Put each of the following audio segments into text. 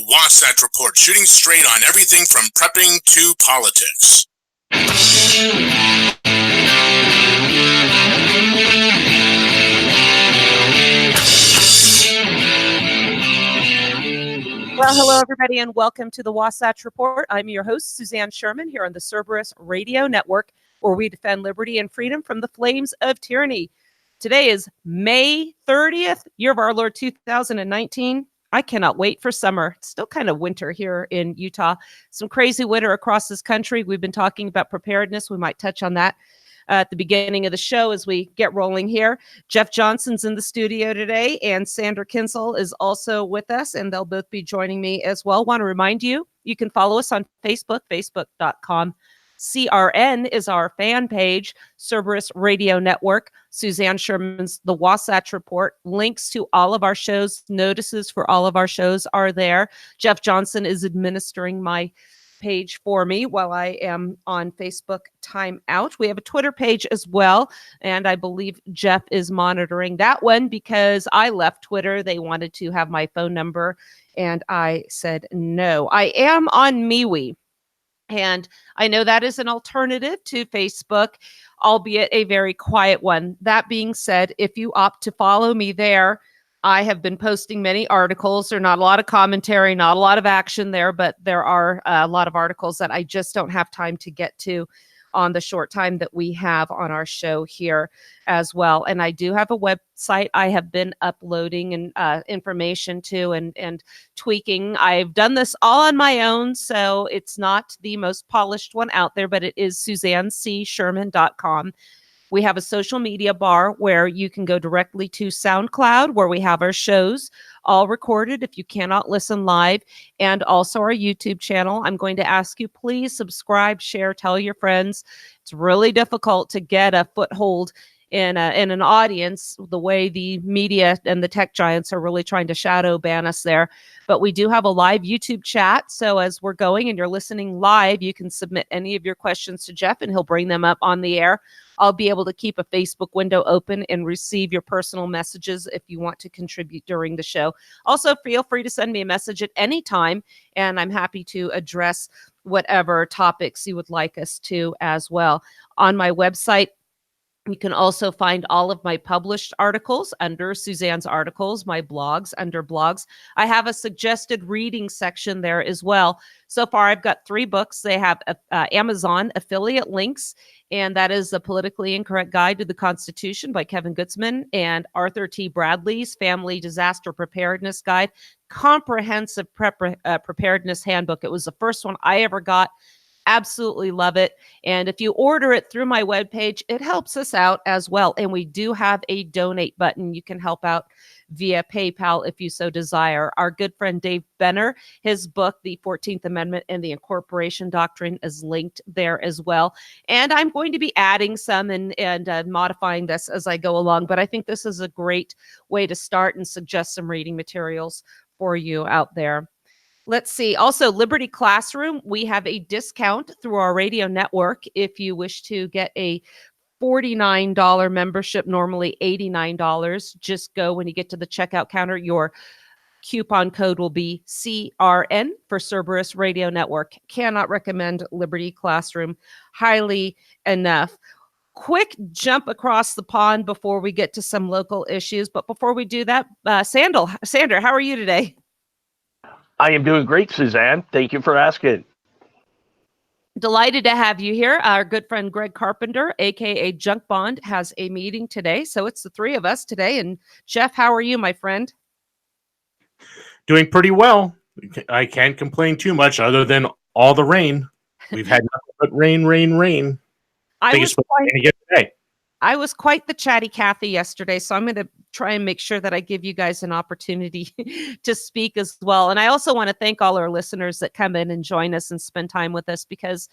Wasatch Report, shooting straight on everything from prepping to politics. Well, hello, everybody, and welcome to the Wasatch Report. I'm your host, Suzanne Sherman, here on the Cerberus Radio Network, where we defend liberty and freedom from the flames of tyranny. Today is May 30th, year of our Lord 2019. I cannot wait for summer. It's still kind of winter here in Utah. Some crazy winter across this country. We've been talking about preparedness. We might touch on that at the beginning of the show as we get rolling here. Jeff Johnson's in the studio today, and Sandra Kinsel is also with us, and they'll both be joining me as well. Want to remind you, you can follow us on Facebook, facebook.com. CRN is our fan page, Cerberus Radio Network. Suzanne Sherman's The Wasatch Report. Links to all of our shows, notices for all of our shows are there. Jeff Johnson is administering my page for me while I am on Facebook timeout. We have a Twitter page as well, and I believe Jeff is monitoring that one because I left Twitter. They wanted to have my phone number, and I said no. I am on MeWe, and I know that is an alternative to Facebook, albeit a very quiet one. That being said, if you opt to follow me there, I have been posting many articles. There's not a lot of commentary, not a lot of action there, but there are a lot of articles that I just don't have time to get to on the short time that we have on our show here as well. And I do have a website I have been uploading and information to and tweaking. I've done this all on my own, so it's not the most polished one out there, but it is SuzanneCSherman.com. We have a social media bar where you can go directly to SoundCloud, where we have our shows all recorded if you cannot listen live, and also our YouTube channel. I'm going to ask you, please subscribe, share, tell your friends. It's really difficult to get a foothold in an audience the way the media and the tech giants are really trying to shadow ban us there. But we do have a live YouTube chat. So as we're going and you're listening live, you can submit any of your questions to Jeff and he'll bring them up on the air. I'll be able to keep a Facebook window open and receive your personal messages if you want to contribute during the show. Also, feel free to send me a message at any time, and I'm happy to address whatever topics you would like us to as well. On my website, you can also find all of my published articles under Suzanne's articles, my blogs under blogs. I have a suggested reading section there as well. So far, I've got 3 books. They have Amazon affiliate links, and that is The Politically Incorrect Guide to the Constitution by Kevin Gutzman and Arthur T. Bradley's Family Disaster Preparedness Guide, comprehensive preparedness handbook. It was the first one I ever got. Absolutely love it. And if you order it through my webpage, it helps us out as well. And we do have a donate button. You can help out via PayPal if you so desire. Our good friend Dave Benner, his book, The 14th Amendment and the Incorporation Doctrine, is linked there as well. And I'm going to be adding some and modifying this as I go along. But I think this is a great way to start and suggest some reading materials for you out there. Let's see. Also, Liberty Classroom, we have a discount through our radio network. If you wish to get a $49 membership, normally $89, just go when you get to the checkout counter. Your coupon code will be CRN for Cerberus Radio Network. Cannot recommend Liberty Classroom highly enough. Quick jump across the pond before we get to some local issues. But before we do that, Sandra, how are you today? I am doing great, Suzanne. Thank you for asking. Delighted to have you here. Our good friend Greg Carpenter, aka Junk Bond, has a meeting today. So it's the 3 of us today. And Jeff, how are you, my friend? Doing pretty well. I can't complain too much other than all the rain. We've had nothing but rain. I was quite the chatty Cathy yesterday, so I'm going to try and make sure that I give you guys an opportunity to speak as well. And I also want to thank all our listeners that come in and join us and spend time with us, because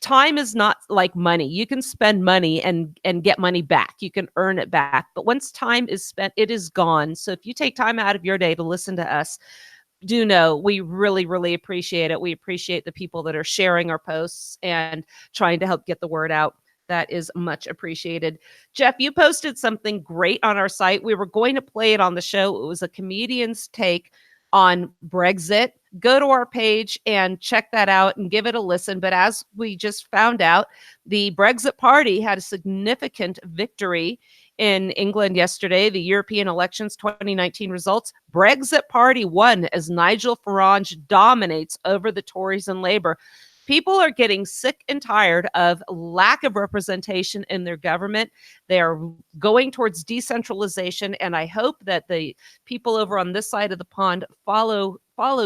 time is not like money. You can spend money and get money back. You can earn it back. But once time is spent, it is gone. So if you take time out of your day to listen to us, do know we really, really appreciate it. We appreciate the people that are sharing our posts and trying to help get the word out. That is much appreciated. Jeff, you posted something great on our site. We were going to play it on the show. It was a comedian's take on Brexit. go to our page and check that out and give it a listen. But as we just found out, the Brexit Party had a significant victory in England yesterday. The European elections 2019 results, Brexit Party won as Nigel Farage dominates over the Tories and Labour. People are getting sick and tired of lack of representation in their government. They are going towards decentralization, and I hope that the people over on this side of the pond follow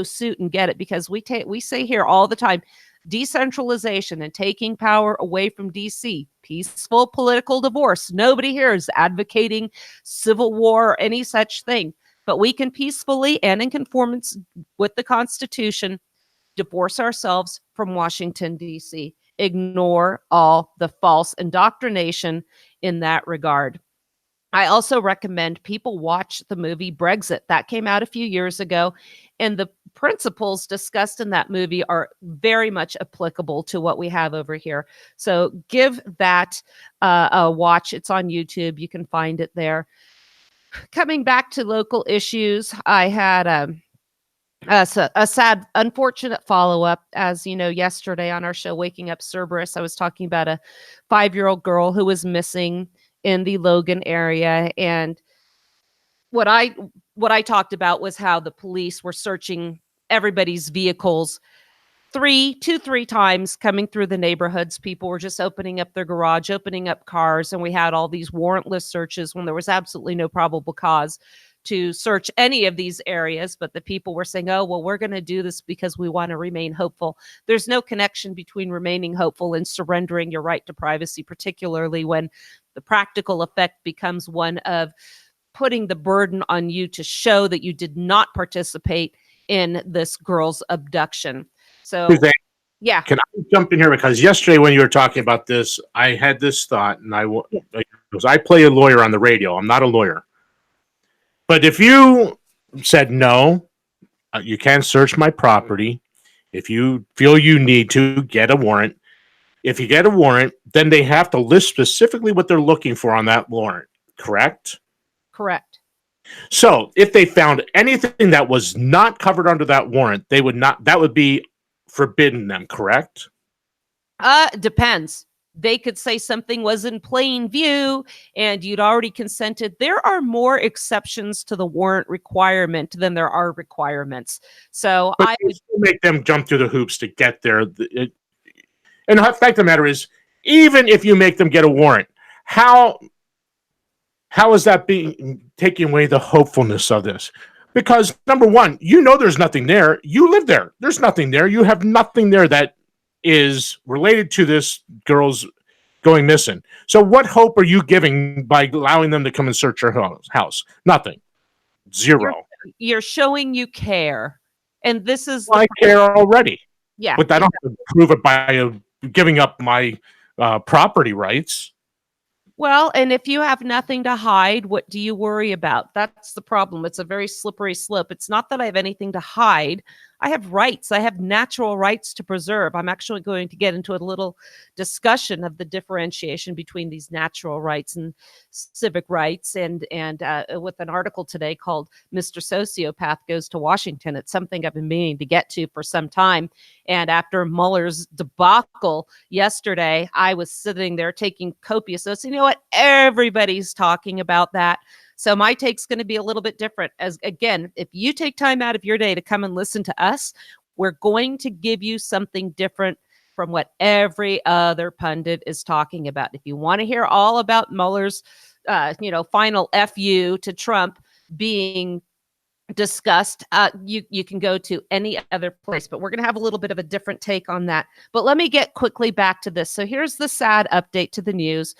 suit and get it, because we say here all the time, decentralization and taking power away from DC, peaceful political divorce. Nobody here is advocating civil war or any such thing, but we can peacefully and in conformance with the Constitution divorce ourselves from Washington, D.C. Ignore all the false indoctrination in that regard. I also recommend people watch the movie Brexit. That came out a few years ago, and the principles discussed in that movie are very much applicable to what we have over here. So give that a watch. It's on YouTube. You can find it there. Coming back to local issues, I had a sad, unfortunate follow-up. As you know, yesterday on our show, Waking Up Cerberus, I was talking about a 5-year-old girl who was missing in the Logan area. And what I talked about was how the police were searching everybody's vehicles three times coming through the neighborhoods. People were just opening up their garage, opening up cars, and we had all these warrantless searches when there was absolutely no probable cause to search any of these areas. But the people were saying, oh, well, we're going to do this because we want to remain hopeful. There's no connection between remaining hopeful and surrendering your right to privacy, particularly when the practical effect becomes one of putting the burden on you to show that you did not participate in this girl's abduction. So, Suzanne, yeah. Can I jump in here? Because yesterday when you were talking about this, I had this thought, and because I play a lawyer on the radio. I'm not a lawyer. But if you said, no, you can't search my property, if you feel you need to, get a warrant. If you get a warrant, then they have to list specifically what they're looking for on that warrant, correct? Correct. So if they found anything that was not covered under that warrant, that would be forbidden them, correct? Depends. They could say something was in plain view and you'd already consented. There are more exceptions to the warrant requirement than there are requirements. So but I would make them jump through the hoops to get there. And the fact of the matter is, even if you make them get a warrant, how is that taking away the hopefulness of this? Because number one, there's nothing there. You live there. There's nothing there. You have nothing there that is related to this girl's going missing. So what hope are you giving by allowing them to come and search your house? Nothing. Zero. You're showing you care. And this is... I care already. Yeah. But I don't have to prove it by giving up my property rights. Well, and if you have nothing to hide, what do you worry about? That's the problem. It's a very slippery slope. It's not that I have anything to hide. I have rights. I have natural rights to preserve. I'm actually going to get into a little discussion of the differentiation between these natural rights and civic rights, and with an article today called Mr. Sociopath Goes to Washington. It's something I've been meaning to get to for some time. And after Mueller's debacle yesterday, I was sitting there taking copious notes. You know what? Everybody's talking about that. So my take's going to be a little bit different. As again, if you take time out of your day to come and listen to us, we're going to give you something different from what every other pundit is talking about. If you want to hear all about Mueller's, final FU to Trump being discussed, you can go to any other place, but we're going to have a little bit of a different take on that. But let me get quickly back to this. So here's the sad update to the news.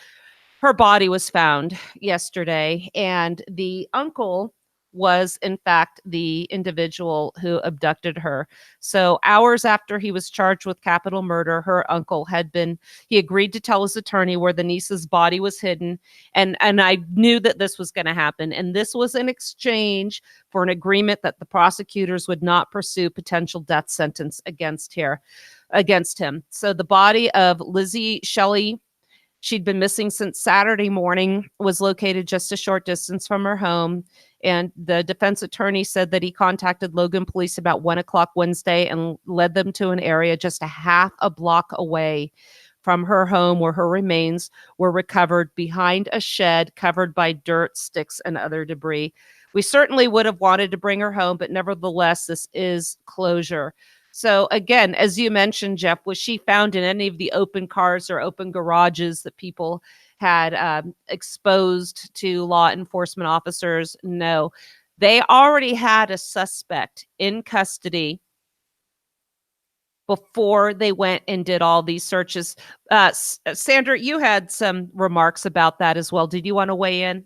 Her body was found yesterday, and the uncle was, in fact, the individual who abducted her. So hours after he was charged with capital murder, her uncle he agreed to tell his attorney where the niece's body was hidden. And I knew that this was going to happen. And this was in exchange for an agreement that the prosecutors would not pursue potential death sentence against him. So the body of Lizzie Shelley, she'd been missing since Saturday morning, was located just a short distance from her home And the defense attorney said that he contacted Logan police about 1 o'clock Wednesday and led them to an area just a half a block away from her home where her remains were recovered behind a shed covered by dirt, sticks, and other debris. We certainly would have wanted to bring her home, but nevertheless, this is closure. So again, as you mentioned, Jeff, was she found in any of the open cars or open garages that people had exposed to law enforcement officers? No. They already had a suspect in custody before they went and did all these searches. Sandra, you had some remarks about that as well. Did you want to weigh in?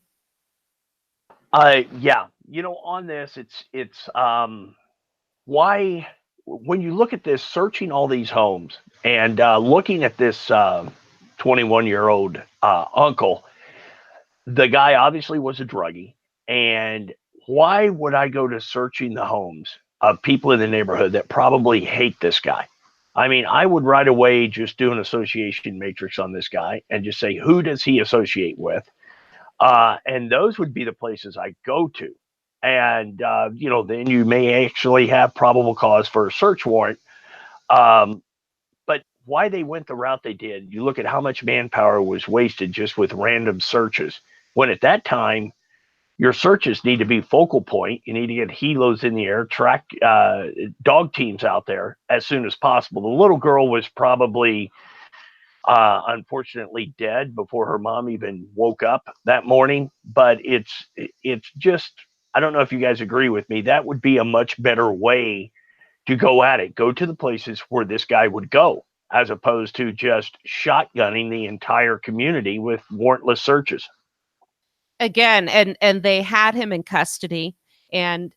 Yeah. On this, it's why when you look at this, searching all these homes and looking at this 21-year-old uncle, the guy obviously was a druggie. And why would I go to searching the homes of people in the neighborhood that probably hate this guy? I mean, I would right away just do an association matrix on this guy and just say, who does he associate with? And those would be the places I go to. And, then you may actually have probable cause for a search warrant. But why they went the route they did, you look at how much manpower was wasted just with random searches, when at that time, your searches need to be focal point. You need to get helos in the air, track dog teams out there as soon as possible. The little girl was probably, unfortunately, dead before her mom even woke up that morning. But it's just, I don't know if you guys agree with me. That would be a much better way to go at it. Go to the places where this guy would go, as opposed to just shotgunning the entire community with warrantless searches. Again, and they had him in custody, and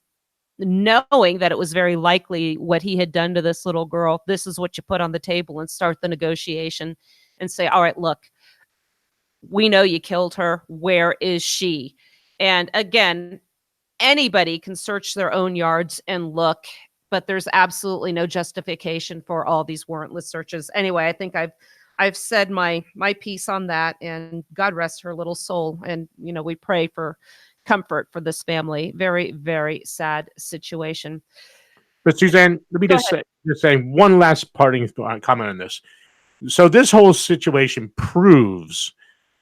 knowing that it was very likely what he had done to this little girl, this is what you put on the table and start the negotiation and say, all right, look, we know you killed her. Where is she? And again, anybody can search their own yards and look, but there's absolutely no justification for all these warrantless searches. Anyway, I think I've said my piece on that, and God rest her little soul. And, we pray for comfort for this family. Very, very sad situation. But Suzanne, let me just say one last parting comment on this. So this whole situation proves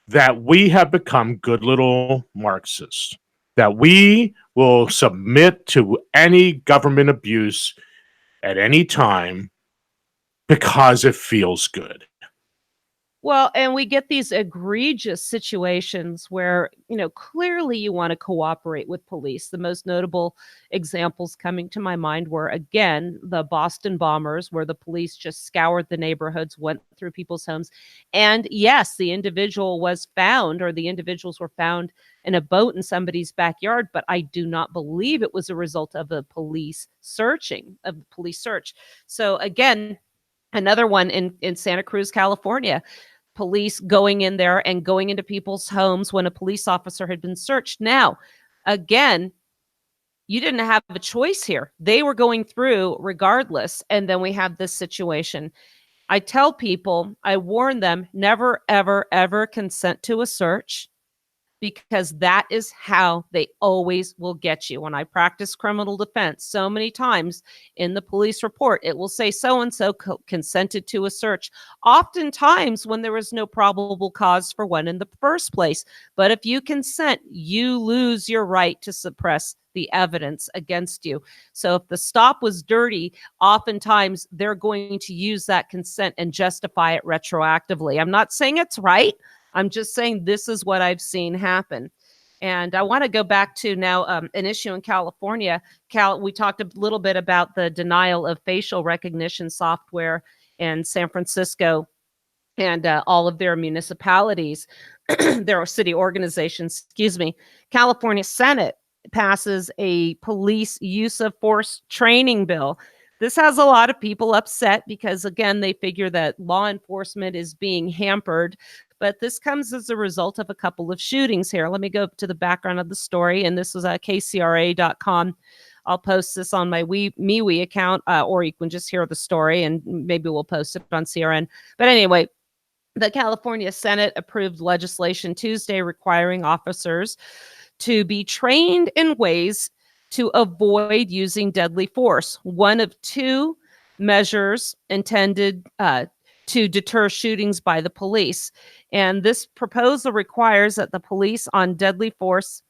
that we have become good little Marxists, that we will submit to any government abuse at any time because it feels good. Well, and we get these egregious situations where, clearly you want to cooperate with police. The most notable examples coming to my mind were, again, the Boston bombers, where the police just scoured the neighborhoods, went through people's homes. And yes, the individuals were found in a boat in somebody's backyard, but I do not believe it was a result of a police search. So again, another one in Santa Cruz, California, police going in there and going into people's homes when a police officer had been searched. Now, again, you didn't have a choice here. They were going through regardless. And then we have this situation. I tell people, I warn them, never, ever, ever consent to a search, because that is how they always will get you. When I practice criminal defense, so many times in the police report, it will say so-and-so consented to a search, oftentimes when there was no probable cause for one in the first place. But if you consent, you lose your right to suppress the evidence against you. So if the stop was dirty, oftentimes they're going to use that consent and justify it retroactively. I'm not saying it's right. I'm just saying this is what I've seen happen. And I want to go back to now an issue in California. We talked a little bit about the denial of facial recognition software in San Francisco and all of their municipalities, their city organizations, California Senate passes a police use of force training bill. This has a lot of people upset because, again, they figure that law enforcement is being hampered. But this comes as a result of a couple of shootings here. Let me go to the background of the story. And this was at kcra.com. I'll post this on my MeWe account, or you can just hear the story and maybe we'll post it on CRN. But anyway, the California Senate approved legislation Tuesday requiring officers to be trained in ways to avoid using deadly force. One of two measures intended to deter shootings by the police. And this proposal requires that the police on deadly force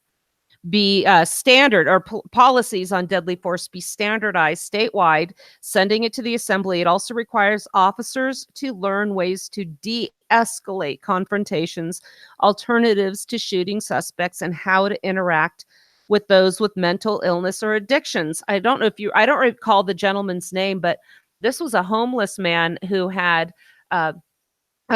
be standard, or policies on deadly force be standardized statewide, sending it to the assembly. It also requires officers to learn ways to de-escalate confrontations, alternatives to shooting suspects, and how to interact with those with mental illness or addictions. I don't recall the gentleman's name, but this was a homeless man who had a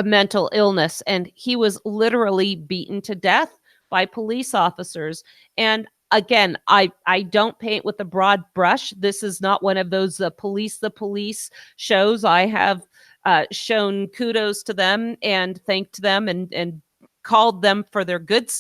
mental illness, and he was literally beaten to death by police officers. And again, I don't paint with a broad brush. This is not one of those the police shows. I have shown kudos to them and thanked them and called them for their good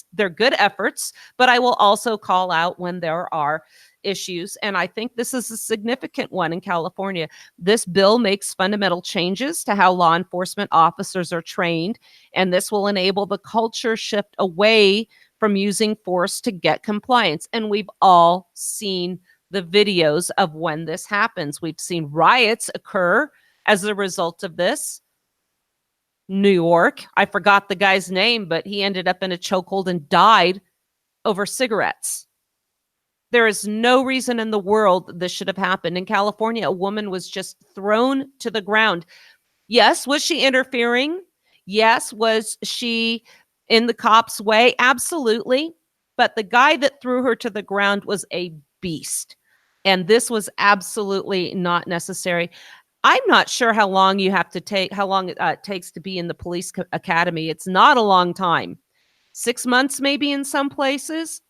efforts, but I will also call out when there are issues. And I think this is a significant one in California. This bill makes fundamental changes to how law enforcement officers are trained, and this will enable the culture shift away from using force to get compliance. And we've all seen the videos of when this happens. We've seen riots occur as a result of this. New York, I forgot the guy's name, but he ended up in a chokehold and died over cigarettes. There is no reason in the world this should have happened. In California, a woman was just thrown to the ground. Yes, was she interfering? Yes, was she in the cops' way? Absolutely. But the guy that threw her to the ground was a beast. And this was absolutely not necessary. I'm not sure how long it takes to be in the police academy. It's not a long time. 6 months maybe in some places.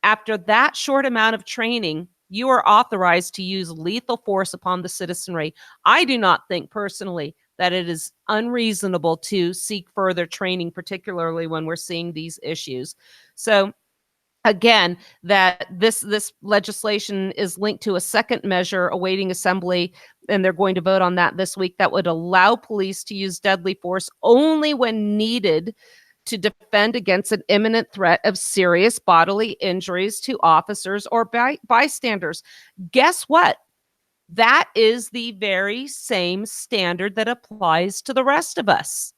After that short amount of training, you are authorized to use lethal force upon the citizenry. I do not think personally that it is unreasonable to seek further training, particularly when we're seeing these issues. So again, that this legislation is linked to a second measure awaiting assembly, and they're going to vote on that this week, that would allow police to use deadly force only when needed to defend against an imminent threat of serious bodily injuries to officers or bystanders. Guess what? That is the very same standard that applies to the rest of us.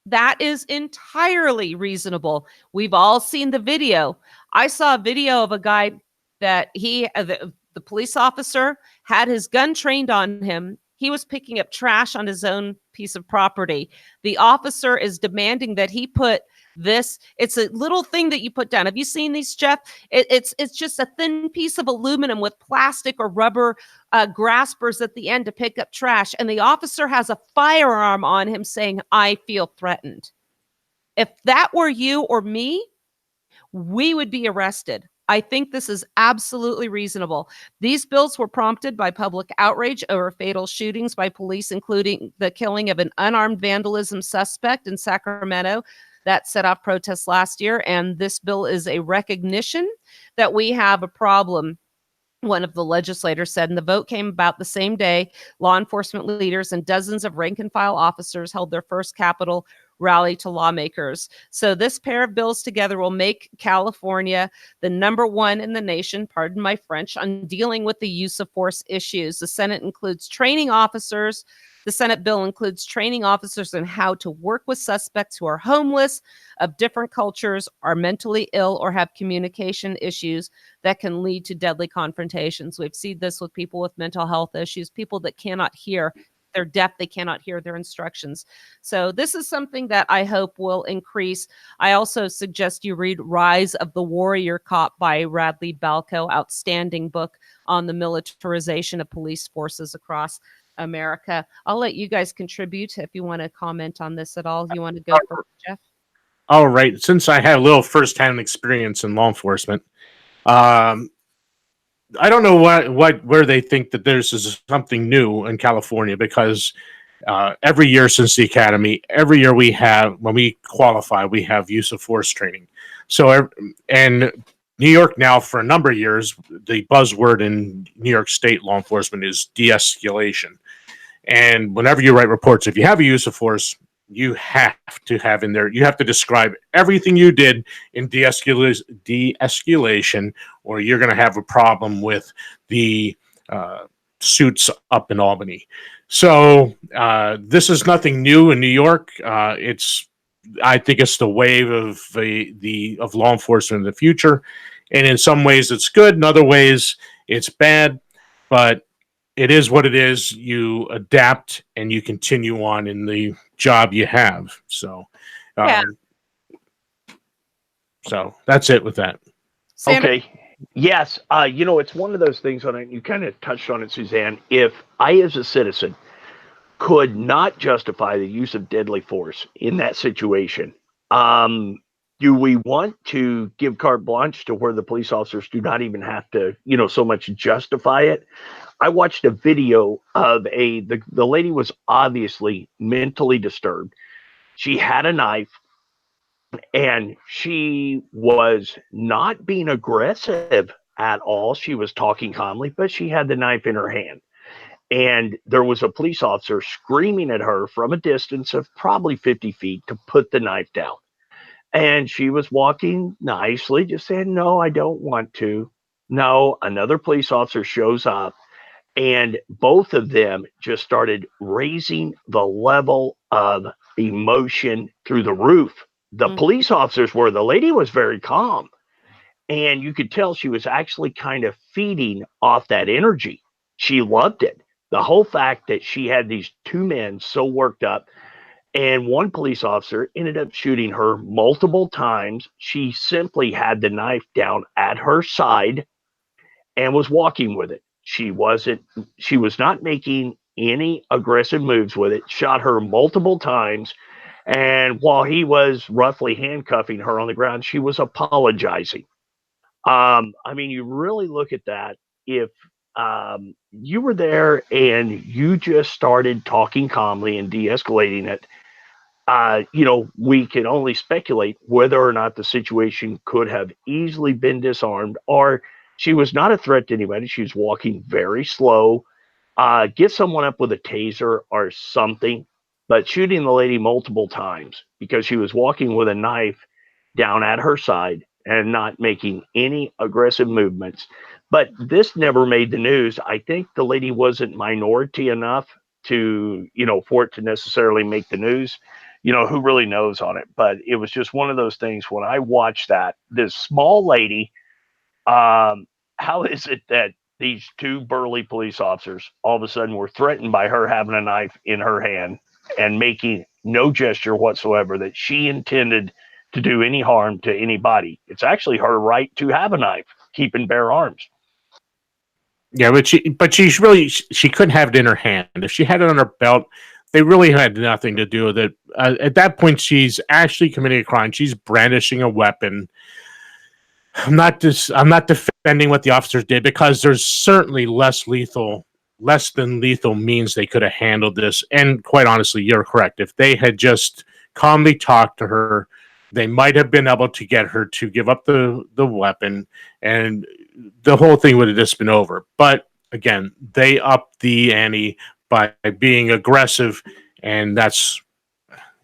That is entirely reasonable. We've all seen the video. I saw a video of a guy that the police officer had his gun trained on him. He was picking up trash on his own piece of property. The officer is demanding that he put this. It's a little thing that you put down. Have you seen these, Jeff? It's just a thin piece of aluminum with plastic or rubber graspers at the end to pick up trash. And the officer has a firearm on him saying, "I feel threatened." If that were you or me, we would be arrested. I think this is absolutely reasonable. These bills were prompted by public outrage over fatal shootings by police, including the killing of an unarmed vandalism suspect in Sacramento that set off protests last year. And this bill is a recognition that we have a problem, one of the legislators said. And the vote came about the same day law enforcement leaders and dozens of rank and file officers held their first Capitol rally to lawmakers. So this pair of bills together will make California the #1 in the nation, pardon my French, on dealing with the use of force issues. The Senate includes training officers. The Senate bill includes training officers on how to work with suspects who are homeless, of different cultures, are mentally ill, or have communication issues that can lead to deadly confrontations. We've seen this with people with mental health issues, people that cannot hear. They're deaf, they cannot hear their instructions. So this is something that I hope will increase. I also suggest you read Rise of the Warrior Cop by Radley Balco, outstanding book on the militarization of police forces across America. I'll let you guys contribute if you want to comment on this at all. You want to go first, Jeff? All right. Since I had a little first-hand experience in law enforcement, I don't know where they think that this is something new in California, because every year since the academy, every year when we qualify, we have use of force training. So, and New York now, for a number of years, the buzzword in New York State law enforcement is de-escalation. And whenever you write reports, if you have a use of force, you have to have in there. You have to describe everything you did in de-escalation, or you're going to have a problem with the suits up in Albany. So this is nothing new in New York. I think it's the wave of of law enforcement in the future, and in some ways it's good, in other ways it's bad, but it is what it is. You adapt and you continue on in the job you have. So, Yeah. So that's it with that. Sandra? Okay. Yes. It's one of those things on it. You kind of touched on it, Suzanne. If I, as a citizen, could not justify the use of deadly force in that situation, do we want to give carte blanche to where the police officers do not even have to, so much justify it? I watched a video of the lady was obviously mentally disturbed. She had a knife and she was not being aggressive at all. She was talking calmly, but she had the knife in her hand. And there was a police officer screaming at her from a distance of probably 50 feet to put the knife down. And she was walking nicely, just saying, "No, I don't want to." No, another police officer shows up, and both of them just started raising the level of emotion through the roof. The police officers were, the lady was very calm. And you could tell she was actually kind of feeding off that energy. She loved it. The whole fact that she had these two men so worked up, and one police officer ended up shooting her multiple times. She simply had the knife down at her side and was walking with it. She was not making any aggressive moves with it, shot her multiple times. And while he was roughly handcuffing her on the ground, she was apologizing. You really look at that. If you were there and you just started talking calmly and de-escalating it, we can only speculate whether or not the situation could have easily been disarmed, or she was not a threat to anybody. She was walking very slow. Get someone up with a taser or something, but shooting the lady multiple times because she was walking with a knife down at her side and not making any aggressive movements. But this never made the news. I think the lady wasn't minority enough to, for it to necessarily make the news. Who really knows on it? But it was just one of those things when I watched that, this small lady, how is it that these two burly police officers all of a sudden were threatened by her having a knife in her hand and making no gesture whatsoever that she intended to do any harm to anybody? It's actually her right to have a knife, keep in bare arms. Yeah, but she couldn't have it in her hand. If she had it on her belt, they really had nothing to do with it. At that point, she's actually committing a crime. She's brandishing a weapon. I'm not defending what the officers did, because there's certainly less than lethal means they could have handled this. And quite honestly, you're correct. If they had just calmly talked to her, they might have been able to get her to give up the weapon, and the whole thing would have just been over. But again, they upped the ante by being aggressive, and that's,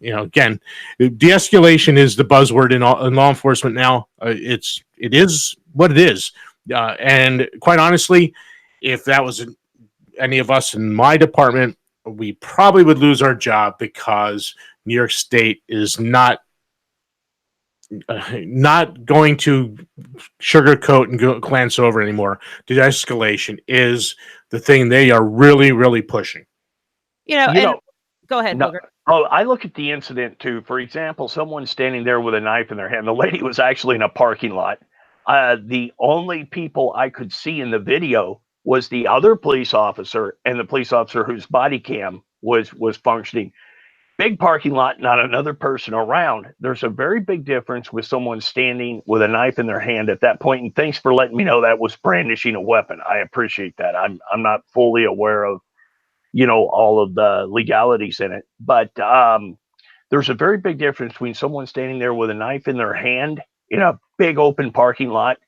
again, de-escalation is the buzzword in law enforcement now. It is what it is, and quite honestly, if that was any of us in my department, we probably would lose our job, because New York State is not going to sugarcoat and glance over anymore. De-escalation is the thing they are really, really pushing. Go ahead, no, Booger. I look at the incident too. For example, someone standing there with a knife in their hand. The lady was actually in a parking lot. The only people I could see in the video was the other police officer and the police officer whose body cam was functioning. Big parking lot, not another person around. There's a very big difference with someone standing with a knife in their hand at that point. And thanks for letting me know that was brandishing a weapon. I appreciate that. I'm not fully aware of, all of the legalities in it, but there's a very big difference between someone standing there with a knife in their hand in a big open parking lot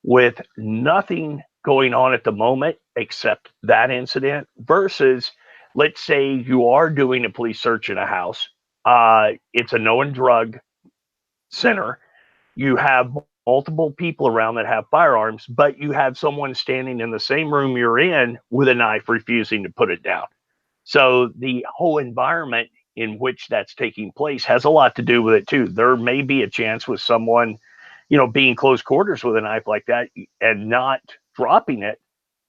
with nothing going on at the moment except that incident, versus, let's say you are doing a police search in a house It's a known drug center. You have multiple people around that have firearms, but you have someone standing in the same room you're in with a knife refusing to put it down. So the whole environment in which that's taking place has a lot to do with it too. There may be a chance with someone, being close quarters with a knife like that and not dropping it,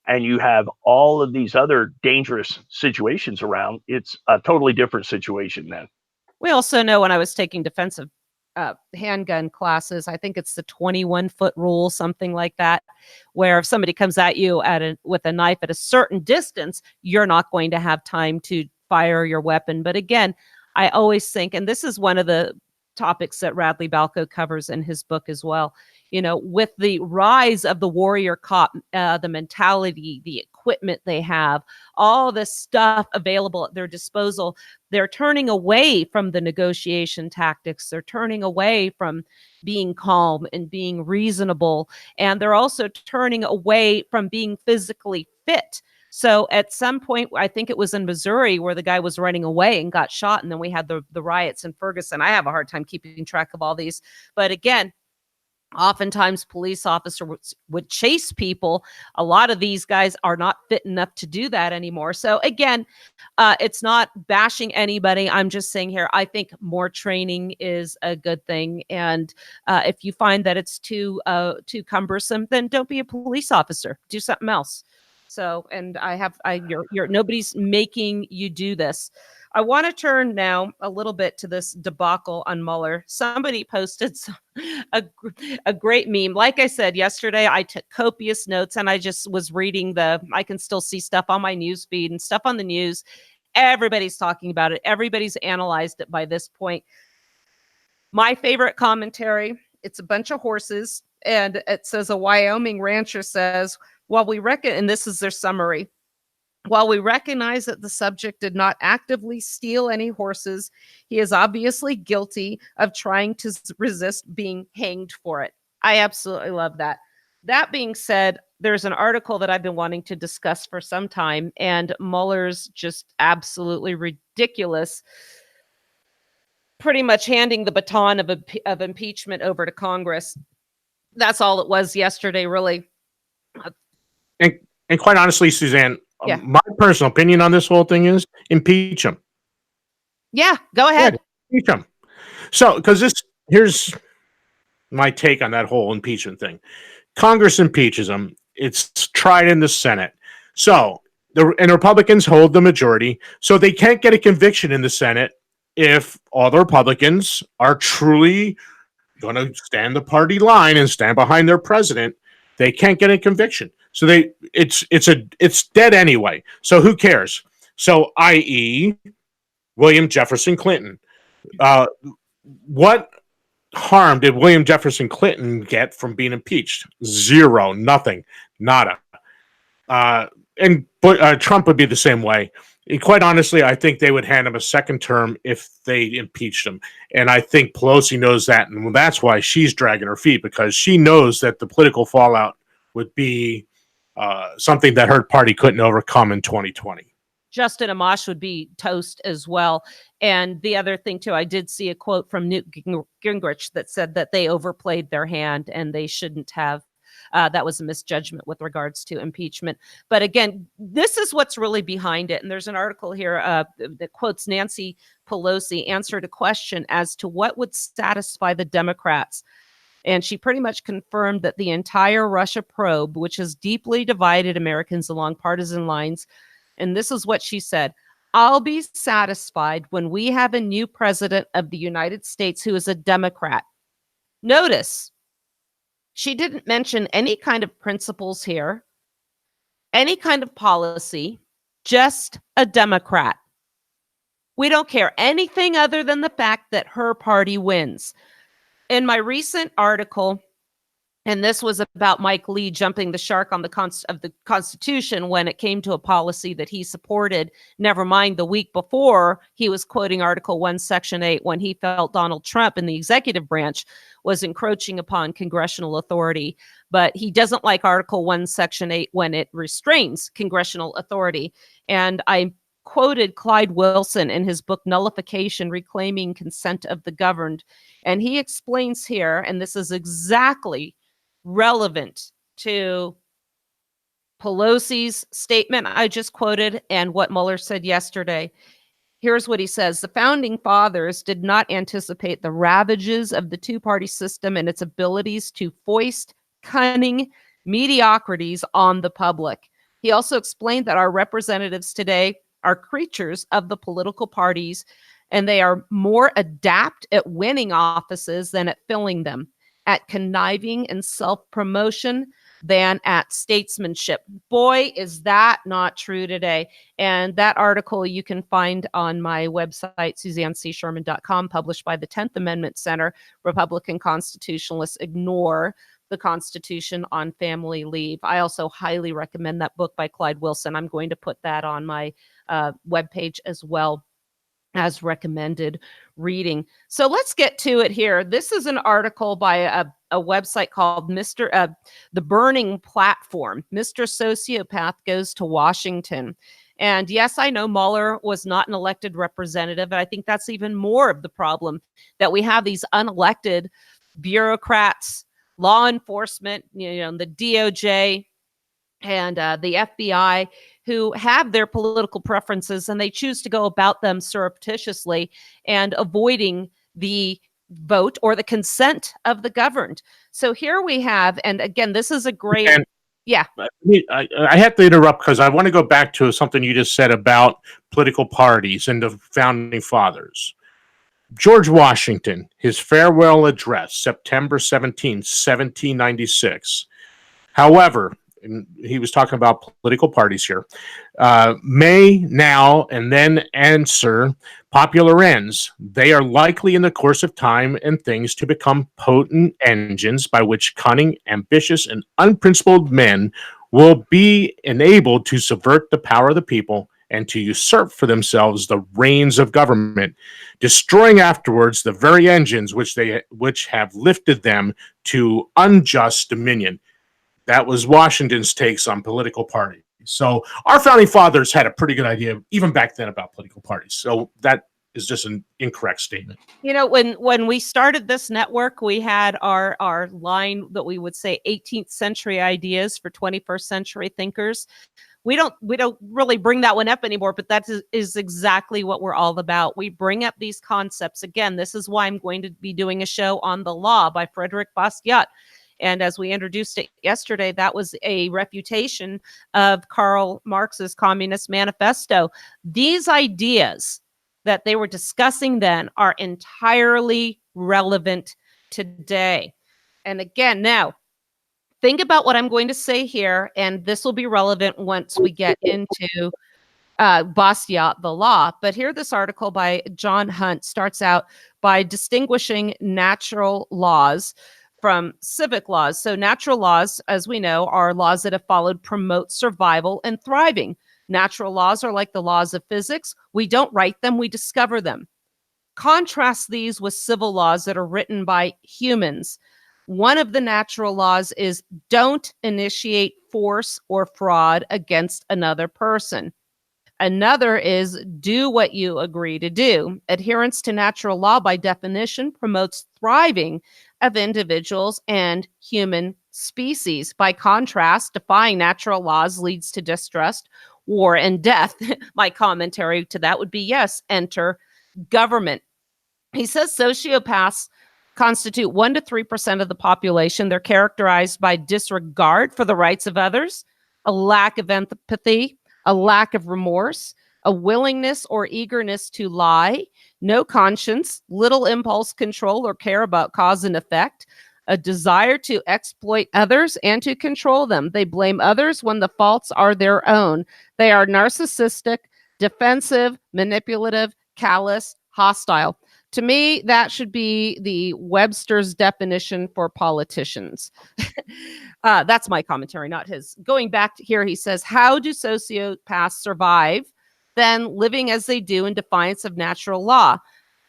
and you have all of these other dangerous situations around. It's a totally different situation then. We also know, when I was taking defensive handgun classes, I think it's the 21-foot rule, something like that, where if somebody comes at you with a knife at a certain distance, you're not going to have time to fire your weapon. But again, I always think, and this is one of the topics that Radley Balco covers in his book as well, with the rise of the warrior cop, the mentality, the equipment they have, all this stuff available at their disposal, they're turning away from the negotiation tactics. They're turning away from being calm and being reasonable. And they're also turning away from being physically fit. So at some point, I think it was in Missouri, where the guy was running away and got shot. And then we had the riots in Ferguson. I have a hard time keeping track of all these. But again, oftentimes police officers would chase people. A lot of these guys are not fit enough to do that anymore. So again, it's not bashing anybody. I'm just saying here, I think more training is a good thing. And if you find that it's too cumbersome, then don't be a police officer. Do something else. So, and you're nobody's making you do this. I want to turn now a little bit to this debacle on Mueller. Somebody posted a great meme. Like I said yesterday, I took copious notes, and I just was reading I can still see stuff on my news feed and stuff on the news. Everybody's talking about it. Everybody's analyzed it by this point. My favorite commentary, it's a bunch of horses, and it says, a Wyoming rancher says, while we reckon, and this is their summary, while we recognize that the subject did not actively steal any horses, he is obviously guilty of trying to resist being hanged for it. I absolutely love that. That being said, there's an article that I've been wanting to discuss for some time, and Mueller's just absolutely ridiculous, pretty much handing the baton of impeachment over to Congress. That's all it was yesterday, really. And quite honestly, Suzanne, Yeah. My personal opinion on this whole thing is impeach him. Yeah, go ahead. Yeah, impeach him. So, here's my take on that whole impeachment thing. Congress impeaches him. It's tried in the Senate. So, the Republicans hold the majority. So, they can't get a conviction in the Senate if all the Republicans are truly going to stand the party line and stand behind their president. They can't get a conviction. So it's dead anyway. So who cares? So, i.e., William Jefferson Clinton. What harm did William Jefferson Clinton get from being impeached? Zero, nothing, nada. And Trump would be the same way. And quite honestly, I think they would hand him a second term if they impeached him. And I think Pelosi knows that, and that's why she's dragging her feet, because she knows that the political fallout would be something that her party couldn't overcome in 2020. Justin Amash would be toast as well. And the other thing, too, I did see a quote from Newt Gingrich that said that they overplayed their hand and they shouldn't have. That was a misjudgment with regards to impeachment. But again, this is what's really behind it. And there's an article here that quotes Nancy Pelosi answered a question as to what would satisfy the Democrats. And she pretty much confirmed that the entire Russia probe, which has deeply divided Americans along partisan lines, and this is what she said, I'll be satisfied when we have a new president of the United States who is a Democrat. Notice, she didn't mention any kind of principles here, any kind of policy, just a Democrat. We don't care anything other than the fact that her party wins. In my recent article, and this was about Mike Lee jumping the shark on the Constitution when it came to a policy that he supported, never mind the week before he was quoting Article 1, Section 8, when he felt Donald Trump in the executive branch was encroaching upon congressional authority. But he doesn't like Article 1, Section 8 when it restrains congressional authority. And I quoted Clyde Wilson in his book Nullification, Reclaiming Consent of the Governed. And he explains here, and this is exactly relevant to Pelosi's statement I just quoted and what Mueller said yesterday. Here's what he says. The founding fathers did not anticipate the ravages of the two-party system and its abilities to foist cunning mediocrities on the public. He also explained that our representatives today are creatures of the political parties, and they are more adept at winning offices than at filling them, at conniving and self-promotion than at statesmanship. Boy, is that not true today. And that article you can find on my website, SuzanneCSherman.com, published by the 10th Amendment Center. Republican constitutionalists ignore the Constitution on family leave. I also highly recommend that book by Clyde Wilson. I'm going to put that on my webpage as well as recommended reading. So let's get to it here. This is an article by a website called The Burning Platform. Mr. Sociopath Goes to Washington. And yes, I know Mueller was not an elected representative, but I think that's even more of the problem, that we have these unelected bureaucrats, law enforcement, the DOJ and the FBI, who have their political preferences and they choose to go about them surreptitiously and avoiding the vote or the consent of the governed. So here we have, and again, this is a great, yeah. I have to interrupt because I want to go back to something you just said about political parties and the founding fathers. George Washington, his farewell address, September 17, 1796. However, and he was talking about political parties here, may now and then answer popular ends. They are likely in the course of time and things to become potent engines by which cunning, ambitious, and unprincipled men will be enabled to subvert the power of the people and to usurp for themselves the reins of government, destroying afterwards the very engines which have lifted them to unjust dominion. That was Washington's takes on political parties. So our founding fathers had a pretty good idea, even back then, about political parties. So that is just an incorrect statement. When we started this network, we had our line that we would say 18th century ideas for 21st century thinkers. We don't really bring that one up anymore, but that is exactly what we're all about. We bring up these concepts. Again, this is why I'm going to be doing a show on the law by Frederick Bastiat. And as we introduced it yesterday, that was a refutation of Karl Marx's Communist Manifesto. These ideas that they were discussing then are entirely relevant today. And again, now, think about what I'm going to say here, and this will be relevant once we get into Bastiat, the law. But here, this article by John Hunt starts out by distinguishing natural laws from civic laws. So natural laws, as we know, are laws that have followed promote survival and thriving. Natural laws are like the laws of physics. We don't write them, we discover them. Contrast these with civil laws that are written by humans. One of the natural laws is don't initiate force or fraud against another person. Another is do what you agree to do. Adherence to natural law, by definition, promotes thriving of individuals and human species. By contrast, defying natural laws leads to distrust, war, and death. My commentary to that would be, yes, enter government. He says sociopaths constitute 1% to 3% of the population. They're characterized by disregard for the rights of others, a lack of empathy, a lack of remorse, a willingness or eagerness to lie, no conscience, little impulse control or care about cause and effect, a desire to exploit others and to control them. They blame others when the faults are their own. They are narcissistic, defensive, manipulative, callous, hostile. To me, that should be the Webster's definition for politicians. That's my commentary, not his. Going back to here, he says, how do sociopaths survive then living as they do in defiance of natural law?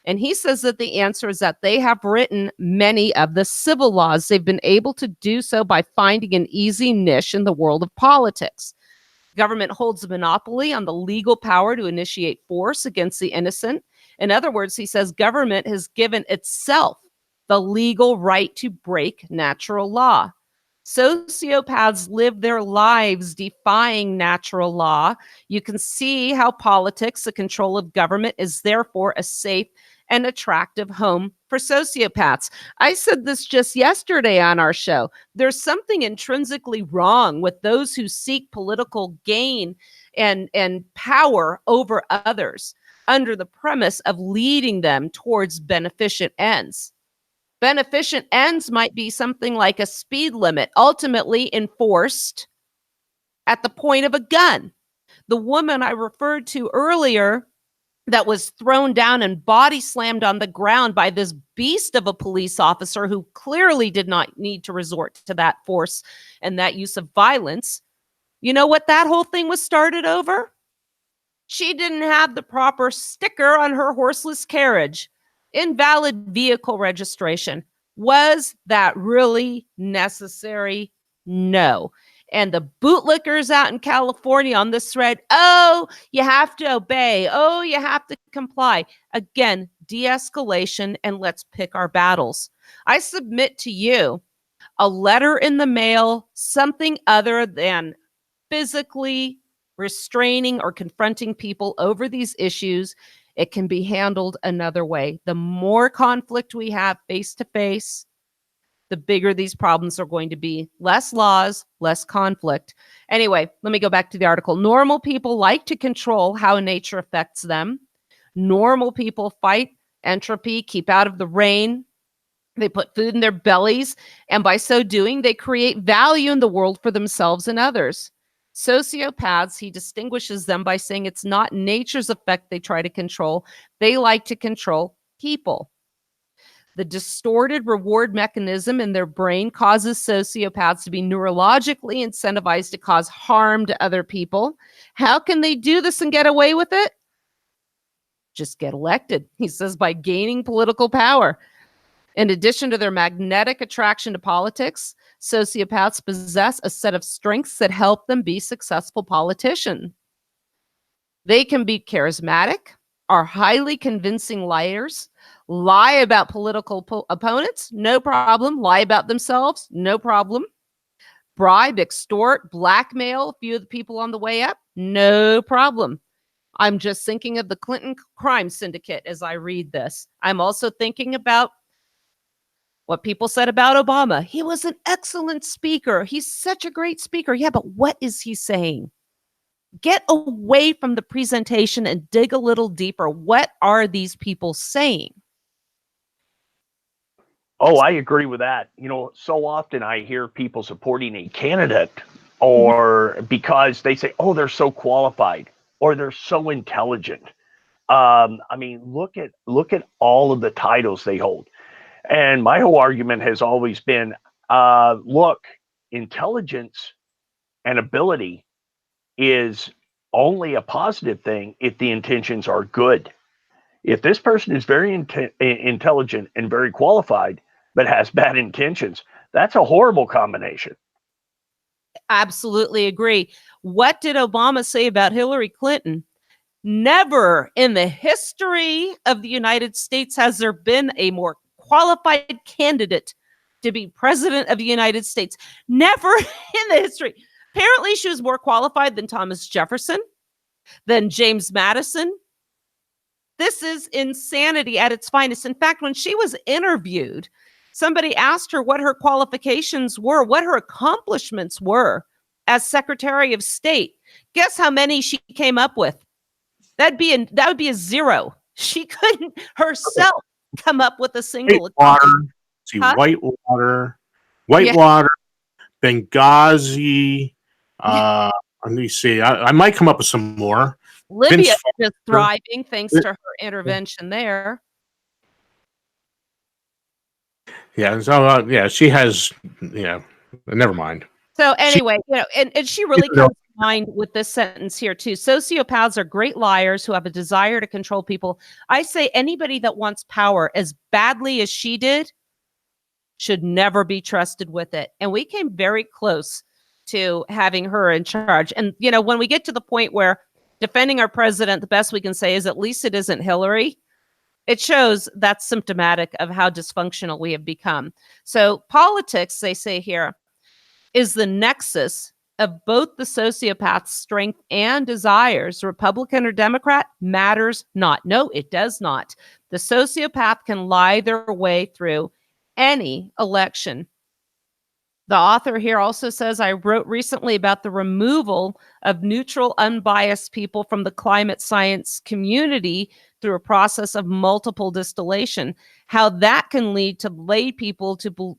And he says that the answer is that they have written many of the civil laws. They've been able to do so by finding an easy niche in the world of politics. Government holds a monopoly on the legal power to initiate force against the innocent. In other words, he says government has given itself the legal right to break natural law. Sociopaths live their lives defying natural law. You can see how politics, the control of government, is therefore a safe and attractive home for sociopaths. I said this just yesterday on our show. There's something intrinsically wrong with those who seek political gain and power over others under the premise of leading them towards beneficent ends. Beneficent ends might be something like a speed limit, ultimately enforced at the point of a gun. The woman I referred to earlier that was thrown down and body slammed on the ground by this beast of a police officer who clearly did not need to resort to that force and that use of violence. You know what that whole thing was started over? She didn't have the proper sticker on her horseless carriage. Invalid vehicle registration. Was that really necessary? No. And the bootlickers out in California on this thread, oh, you have to obey. Oh, you have to comply. Again, de-escalation, and let's pick our battles. I submit to you a letter in the mail, something other than physically restraining or confronting people over these issues. It can be handled another way. The more conflict we have face to face, the bigger these problems are going to be. Less laws, less conflict. Anyway, let me go back to the article. Normal people like to control how nature affects them. Normal people fight entropy, keep out of the rain. They put food in their bellies, and by so doing, they create value in the world for themselves and others. Sociopaths, he distinguishes them by saying it's not nature's effect they try to control. They like to control people. The distorted reward mechanism in their brain causes sociopaths to be neurologically incentivized to cause harm to other people. How can they do this and get away with it? Just get elected, he says, by gaining political power. In addition to their magnetic attraction to politics, sociopaths possess a set of strengths that help them be successful politicians. They can be charismatic, are highly convincing liars, lie about political opponents, no problem. Lie about themselves, no problem. Bribe, extort, blackmail a few of the people on the way up, no problem. I'm just thinking of the Clinton crime syndicate as I read this. I'm also thinking about what people said about Obama. He was an excellent speaker. He's such a great speaker. Yeah, but what is he saying? Get away from the presentation and dig a little deeper. What are these people saying? Oh, I agree with that. You know, so often I hear people supporting a candidate or because they say, oh, they're so qualified or they're so intelligent. I mean, look at all of the titles they hold. And my whole argument has always been, look, intelligence and ability is only a positive thing if the intentions are good. If this person is very intelligent and very qualified, but has bad intentions, that's a horrible combination. Absolutely agree. What did Obama say about Hillary Clinton? Never in the history of the United States has there been a more qualified candidate to be president of the United States. Never in the history. Apparently, she was more qualified than Thomas Jefferson, than James Madison. This is insanity at its finest. In fact, when she was interviewed, somebody asked her what her qualifications were, what her accomplishments were as Secretary of State. Guess how many she came up with? That would be a zero. She couldn't herself come up with a single Whitewater, Whitewater, Benghazi. Let me see. I might come up with some more. Libya is thriving thanks to her intervention there. Yeah. So she has. Yeah. Never mind. So anyway, and she really comes to mind with this sentence here too. Sociopaths are great liars who have a desire to control people. I say anybody that wants power as badly as she did should never be trusted with it. And we came very close to having her in charge. And, when we get to the point where defending our president, the best we can say is at least it isn't Hillary, it shows that's symptomatic of how dysfunctional we have become. So politics, they say here, is the nexus of both the sociopath's strength and desires. Republican or Democrat matters not. No, it does not. The sociopath can lie their way through any election. The author here also says, I wrote recently about the removal of neutral, unbiased people from the climate science community through a process of multiple distillation, how that can lead to lay people to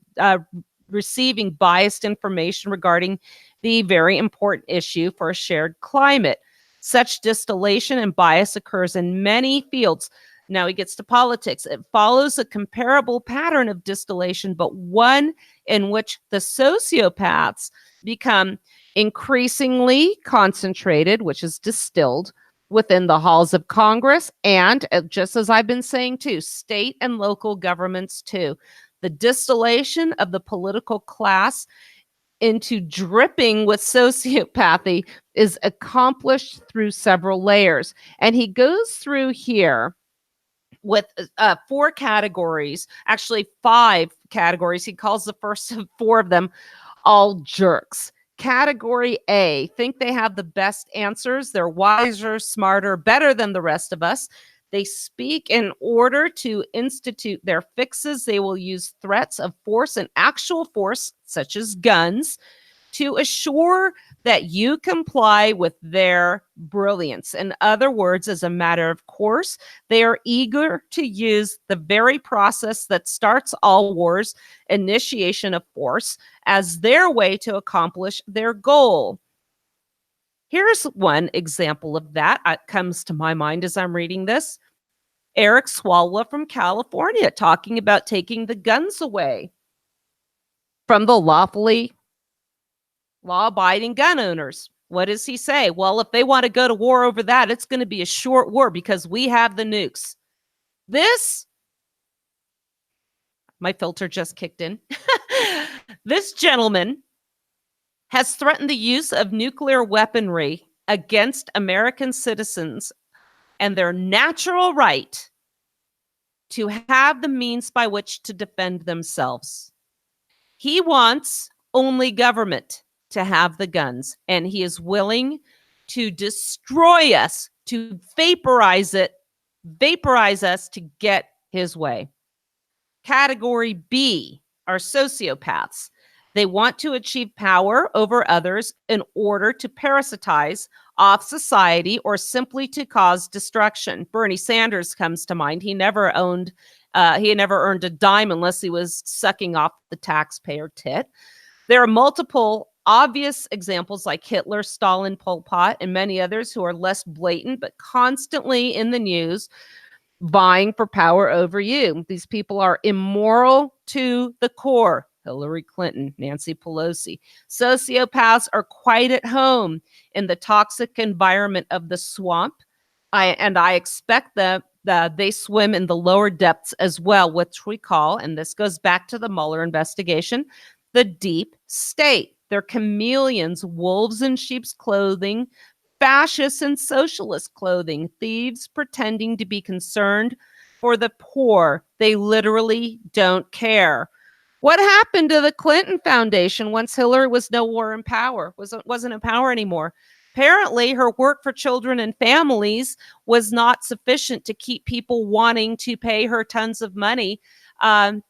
receiving biased information regarding the very important issue for a shared climate. Such distillation and bias occurs in many fields. Now he gets to politics. It follows a comparable pattern of distillation, but one in which the sociopaths become increasingly concentrated, which is distilled within the halls of Congress and, just as I've been saying too, state and local governments too. The distillation of the political class into dripping with sociopathy is accomplished through several layers. And he goes through here with 4 categories, actually 5 categories. He calls the first of 4 of them all jerks. Category A, think they have the best answers. They're wiser, smarter, better than the rest of us. They speak in order to institute their fixes. They will use threats of force and actual force, such as guns, to assure that you comply with their brilliance. In other words, as a matter of course, they are eager to use the very process that starts all wars, initiation of force, as their way to accomplish their goal. Here's one example of that. It comes to my mind as I'm reading this. Eric Swalwell from California talking about taking the guns away from the lawfully law-abiding gun owners. What does he say? Well, if they want to go to war over that, it's going to be a short war because we have the nukes. My filter just kicked in. This gentleman has threatened the use of nuclear weaponry against American citizens and their natural right to have the means by which to defend themselves. He wants only government to have the guns, and he is willing to destroy us, to vaporize us to get his way. Category B are sociopaths. They want to achieve power over others in order to parasitize off society or simply to cause destruction. Bernie Sanders comes to mind. He never earned a dime unless he was sucking off the taxpayer tit. There are multiple obvious examples like Hitler, Stalin, Pol Pot, and many others who are less blatant but constantly in the news vying for power over you. These people are immoral to the core. Hillary Clinton, Nancy Pelosi. Sociopaths are quite at home in the toxic environment of the swamp. I expect that they swim in the lower depths as well, which we call, and this goes back to the Mueller investigation, the deep state. They're chameleons, wolves in sheep's clothing, fascists in socialist clothing, thieves pretending to be concerned for the poor. They literally don't care. What happened to the Clinton Foundation once Hillary was no more in power, wasn't in power anymore? Apparently, her work for children and families was not sufficient to keep people wanting to pay her tons of money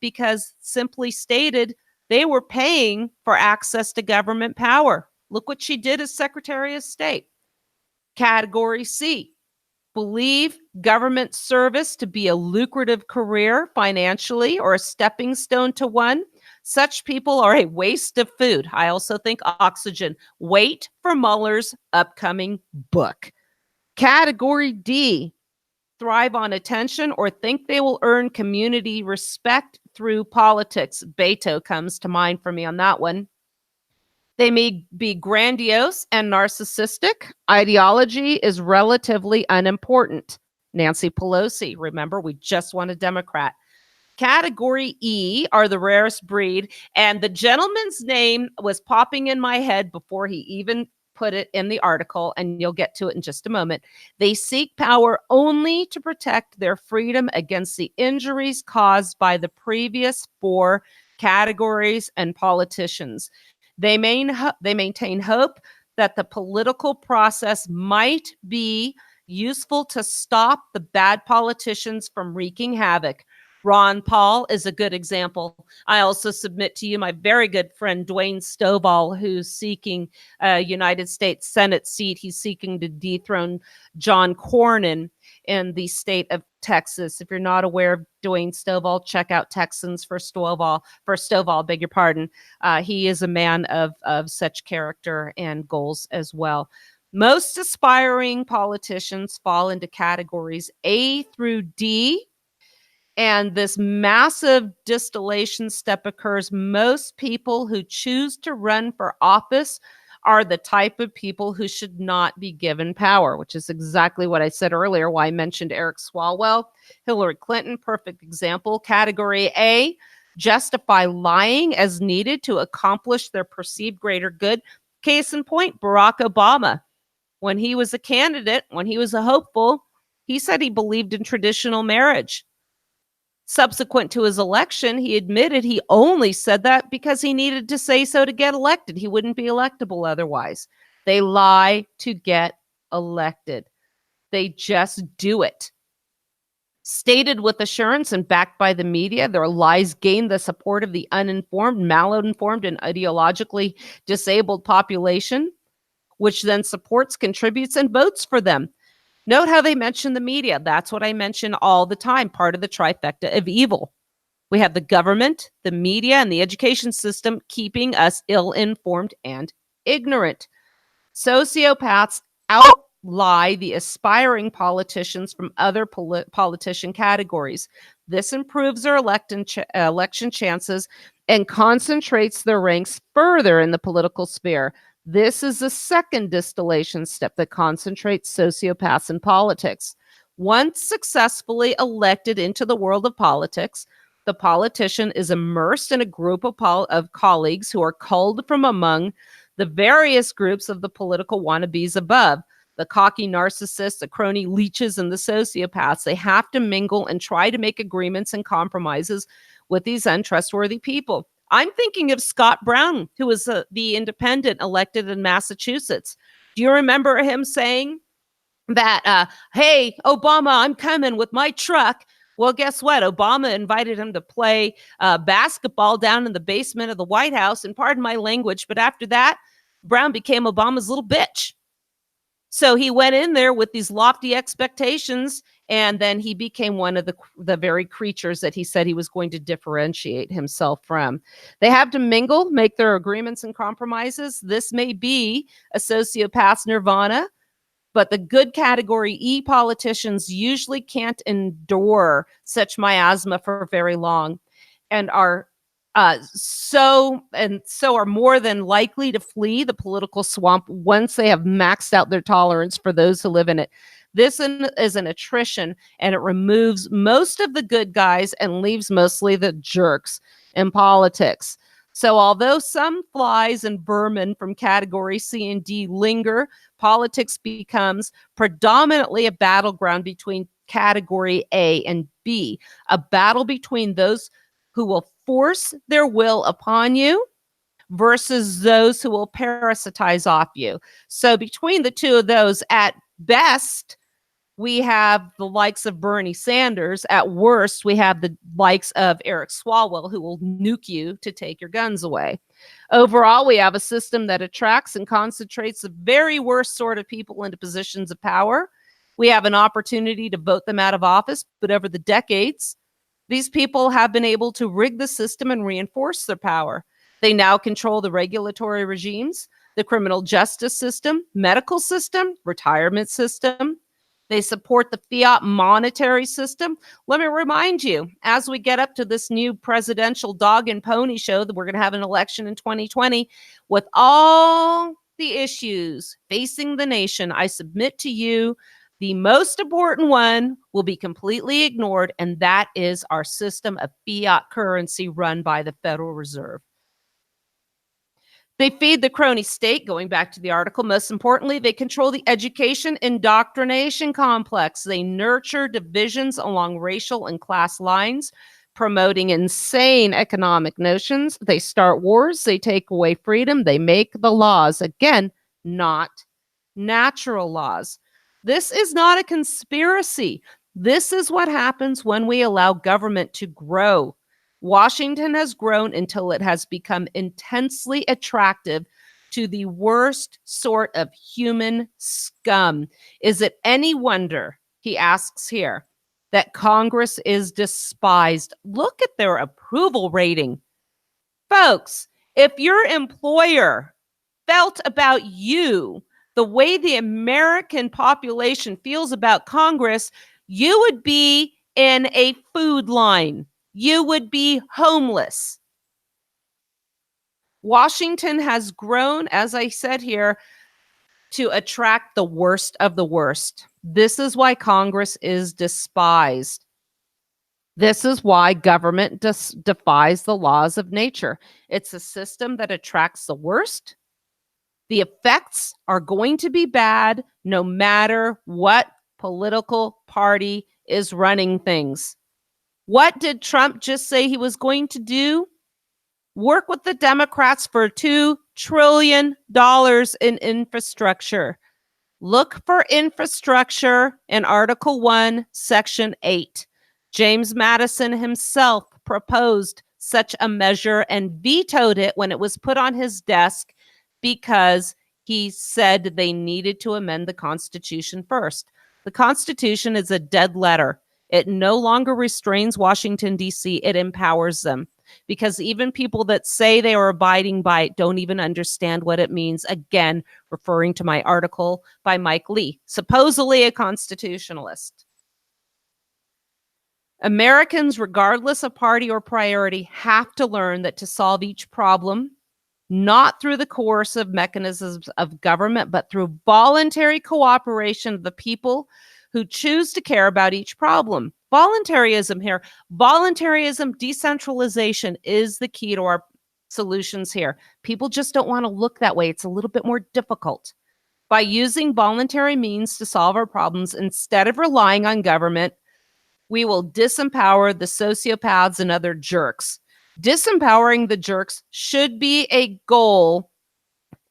because, simply stated, they were paying for access to government power. Look what she did as Secretary of State. Category C. Believe government service to be a lucrative career financially or a stepping stone to one. Such people are a waste of food. I also think oxygen. Wait for Mueller's upcoming book. Category D. Thrive on attention or think they will earn community respect through politics. Beto comes to mind for me on that one. They may be grandiose and narcissistic. Ideology is relatively unimportant. Nancy Pelosi, remember, we just want a Democrat. Category E are the rarest breed. And the gentleman's name was popping in my head before he even put it in the article, and you'll get to it in just a moment. They seek power only to protect their freedom against the injuries caused by the previous 4 categories and politicians. They maintain hope that the political process might be useful to stop the bad politicians from wreaking havoc. Ron Paul is a good example. I also submit to you my very good friend Dwayne Stovall, who's seeking a United States Senate seat. He's seeking to dethrone John Cornyn in the state of Texas. If you're not aware of Dwayne Stovall, check out Texans for Stovall, beg your pardon. He is a man of such character and goals as well. Most aspiring politicians fall into categories A through D. And this massive distillation step occurs. Most people who choose to run for office are the type of people who should not be given power, which is exactly what I said earlier, why I mentioned Eric Swalwell, Hillary Clinton, perfect example. Category A, justify lying as needed to accomplish their perceived greater good. Case in point, Barack Obama. When he was a candidate, when he was a hopeful, he said he believed in traditional marriage. Subsequent to his election, he admitted he only said that because he needed to say so to get elected. He wouldn't be electable otherwise. They lie to get elected. They just do it. Stated with assurance and backed by the media, their lies gain the support of the uninformed, malinformed, and ideologically disabled population, which then supports, contributes, and votes for them. Note how they mention the media. That's what I mention all the time, part of the trifecta of evil. We have the government, the media, and the education system keeping us ill-informed and ignorant. Sociopaths outlie the aspiring politicians from other politician categories. This improves their election chances and concentrates their ranks further in the political sphere. This is the second distillation step that concentrates sociopaths in politics. Once successfully elected into the world of politics, the politician is immersed in a group of colleagues who are culled from among the various groups of the political wannabes above. The cocky narcissists, the crony leeches, and the sociopaths. They have to mingle and try to make agreements and compromises with these untrustworthy people. I'm thinking of Scott Brown, who was the independent elected in Massachusetts. Do you remember him saying that, hey, Obama, I'm coming with my truck? Well, guess what? Obama invited him to play basketball down in the basement of the White House. And pardon my language, but after that, Brown became Obama's little bitch. So he went in there with these lofty expectations, and then he became one of the very creatures that he said he was going to differentiate himself from. They have to mingle, make their agreements and compromises. This may be a sociopath's nirvana, but the good category E politicians usually can't endure such miasma for very long and are so are more than likely to flee the political swamp once they have maxed out their tolerance for those who live in it. This is an attrition, and it removes most of the good guys and leaves mostly the jerks in politics. So although some flies and vermin from category C and D linger, politics becomes predominantly a battleground between category A and B, a battle between those who will force their will upon you versus those who will parasitize off you. So between the two of those, at best, we have the likes of Bernie Sanders. At worst, we have the likes of Eric Swalwell, who will nuke you to take your guns away. Overall, we have a system that attracts and concentrates the very worst sort of people into positions of power. We have an opportunity to vote them out of office, but over the decades, these people have been able to rig the system and reinforce their power. They now control the regulatory regimes, the criminal justice system, medical system, retirement system. They support the fiat monetary system. Let me remind you, as we get up to this new presidential dog and pony show that we're going to have an election in 2020, with all the issues facing the nation, I submit to you The most important one will be completely ignored, and that is our system of fiat currency run by the Federal Reserve. They feed the crony state, going back to the article. Most importantly, they control the education indoctrination complex. They nurture divisions along racial and class lines, promoting insane economic notions. They start wars. They take away freedom. They make the laws. Again, not natural laws. This is not a conspiracy. This is what happens when we allow government to grow. Washington has grown until it has become intensely attractive to the worst sort of human scum. Is it any wonder, he asks here, that Congress is despised? Look at their approval rating. Folks, if your employer felt about you the way the American population feels about Congress, you would be in a food line. You would be homeless. Washington has grown, as I said here, to attract the worst of the worst. This is why Congress is despised. This is why government defies the laws of nature. It's a system that attracts the worst. The effects are going to be bad no matter what political party is running things. What did Trump just say he was going to do? Work with the Democrats for $2 trillion in infrastructure. Look for infrastructure in Article 1, Section 8. James Madison himself proposed such a measure and vetoed it when it was put on his desk because he said they needed to amend the Constitution first. The Constitution is a dead letter. It no longer restrains Washington, D.C. It empowers them, because even people that say they are abiding by it don't even understand what it means. Again, referring to my article by Mike Lee, supposedly a constitutionalist. Americans, regardless of party or priority, have to learn that to solve each problem, not through the coercive mechanisms of government, but through voluntary cooperation of the people who choose to care about each problem. Voluntarism here, voluntarism, decentralization is the key to our solutions here. People just don't want to look that way. It's a little bit more difficult. By using voluntary means to solve our problems, instead of relying on government, we will disempower the sociopaths and other jerks. Disempowering the jerks should be a goal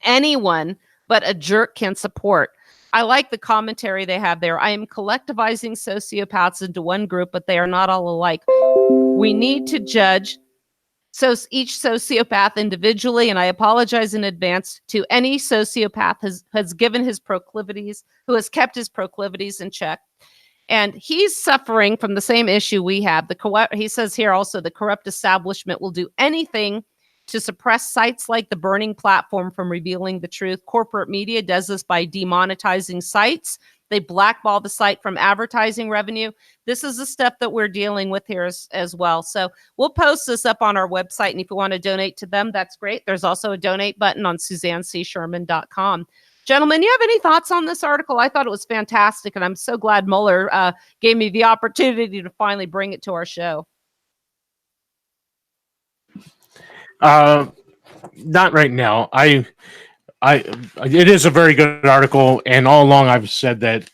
anyone but a jerk can support. I like the commentary they have there. I am collectivizing sociopaths into one group, but they are not all alike. We need to judge each sociopath individually, and I apologize in advance to any sociopath has given his proclivities, who has kept his proclivities in check. And he's suffering from the same issue we have. He says here also, the corrupt establishment will do anything to suppress sites like the Burning Platform from revealing the truth. Corporate media does this by demonetizing sites. They blackball the site from advertising revenue. This is the stuff that we're dealing with here as well. So we'll post this up on our website, and if you want to donate to them, that's great. There's also a donate button on SuzanneCSherman.com. Gentlemen, you have any thoughts on this article? I thought it was fantastic, and I'm so glad Mueller gave me the opportunity to finally bring it to our show. Not right now. It is a very good article, and all along I've said that